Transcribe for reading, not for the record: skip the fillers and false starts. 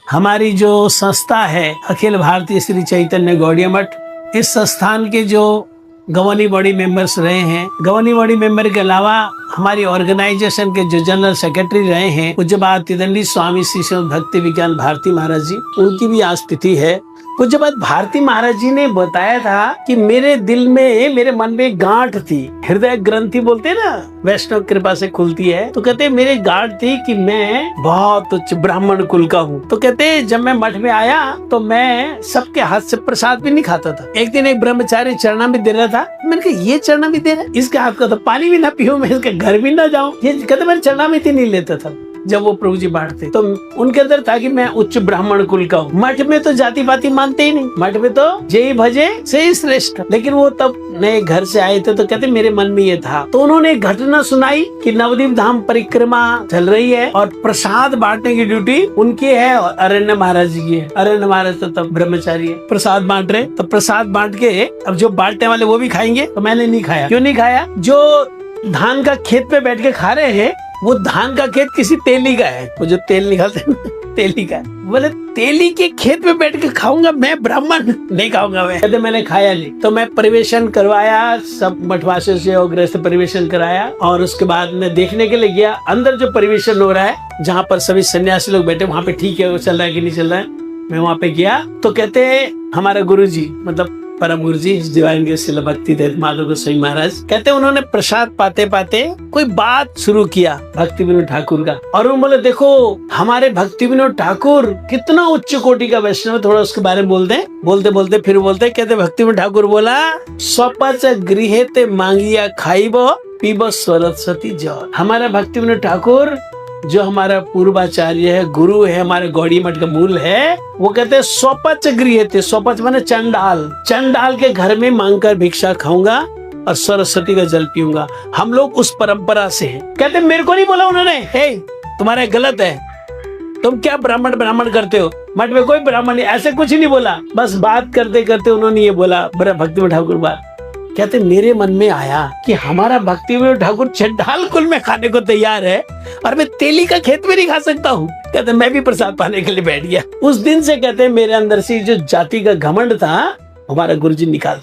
हमारी जो संस्था है अखिल भारतीय श्री चैतन्य गौड़ीय मठ, इस संस्थान के जो गवर्निंग बॉडी मेंबर्स रहे हैं, गवर्निंग बॉडी मेंबर के अलावा हमारी ऑर्गेनाइजेशन के जो जनरल सेक्रेटरी रहे हैं पूज्यपाद तिदंडी स्वामी श्री श्रीमद् भक्ति विज्ञान भारती महाराज जी, उनकी भी आज तिथि है। पूज्यपाद भारती महाराज जी ने बताया था कि मेरे दिल में, मेरे मन में गांठ थी, हृदय ग्रंथि बोलते हैं ना, वैष्णव कृपा से खुलती है, तो कहते मेरे गांठ थी कि मैं बहुत उच्च ब्राह्मण कुल का हूँ। तो कहते जब मैं मठ में आया तो मैं सबके हाथ से प्रसाद भी नहीं खाता था। एक दिन एक ब्रह्मचारी चरणामृत दे रहा था, मैंने कहा ये चरणामृत दे रहा है, इसके हाथ का तो पानी भी ना पीऊं, मैं इसके घर भी ना जाऊं। ये कहते मैं चरणामृत ही नहीं लेता था जब वो प्रभु जी बांटते। तो उनके अंदर था कि मैं उच्च ब्राह्मण कुल का हूँ। मठ में तो जाति पाति मानते ही नहीं, मठ में तो जय भजे से ही श्रेष्ठ। लेकिन वो तब नए घर से आए थे तो कहते मेरे मन में ये था। तो उन्होंने एक घटना सुनाई कि नवदीप धाम परिक्रमा चल रही है और प्रसाद बांटने की ड्यूटी उनकी है और अरण्य महाराज जी की है। अरण्य महाराज तो तब ब्रह्मचारी है, प्रसाद बांट रहे। तो प्रसाद बांट के अब जो बांटने वाले वो भी खाएंगे, तो मैंने नहीं खाया। क्यों नहीं खाया? जो धान का खेत पे बैठ के खा रहे हैं वो धान का खेत किसी तेली का है, वो जो तेल निकालते हैं तेली का। बोले तेली के खेत पे बैठ के खाऊंगा मैं, ब्राह्मण नहीं खाऊंगा मैं। कहते मैंने खाया नहीं। तो मैं परिवेशन करवाया, सब मठवासियों से और गृह से परिवेशन कराया और उसके बाद मैं देखने के लिए गया अंदर जो परिवेशन हो रहा है, जहाँ पर सभी सन्यासी लोग बैठे, वहाँ पे ठीक है वो चल रहा है कि नहीं चल रहा है। मैं वहाँ पे गया तो कहते हमारा गुरु जी, मतलब परम गुरु जी दिवान श्रील भक्ति देव माधव गोस्वामी महाराज, कहते उन्होंने प्रसाद पाते पाते कोई बात शुरू किया भक्ति विनोद ठाकुर का। और वो बोले देखो हमारे भक्ति विनोद ठाकुर कितना उच्च कोटि का वैष्णव, थोड़ा उसके बारे में बोलते बोलते फिर बोलते, कहते भक्ति विनोद ठाकुर बोला स्वपच गृहे ते मांगिया खाइबो पीबो सरस्वती जल। हमारा भक्ति विनोद ठाकुर जो हमारा पूर्वाचार्य है, गुरु है, हमारे गौड़ी मठ का मूल है, वो कहते हैं स्वपच गृह थे। स्वपच माने चंडाल के घर में मांगकर भिक्षा खाऊंगा और सरस्वती का जल पीऊंगा। हम लोग उस परंपरा से हैं। कहते मेरे को नहीं बोला उन्होंने, हे तुम्हारा गलत है, तुम क्या ब्राह्मण करते हो, मठ में कोई ब्राह्मण नहीं, ऐसे कुछ नहीं बोला। बस बात करते करते उन्होंने ये बोला, बड़ा भक्ति विनोद ठाकुर बात। कहते मेरे मन में आया कि हमारा भक्ति विनोद ठाकुर चंडाल कुल में खाने को तैयार है और मैं तेली का खेत में नहीं खा सकता हूँ। कहते मैं भी प्रसाद पाने के लिए बैठ गया। उस दिन से कहते मेरे अंदर से जो जाति का घमंड था हमारा गुरुजी निकाल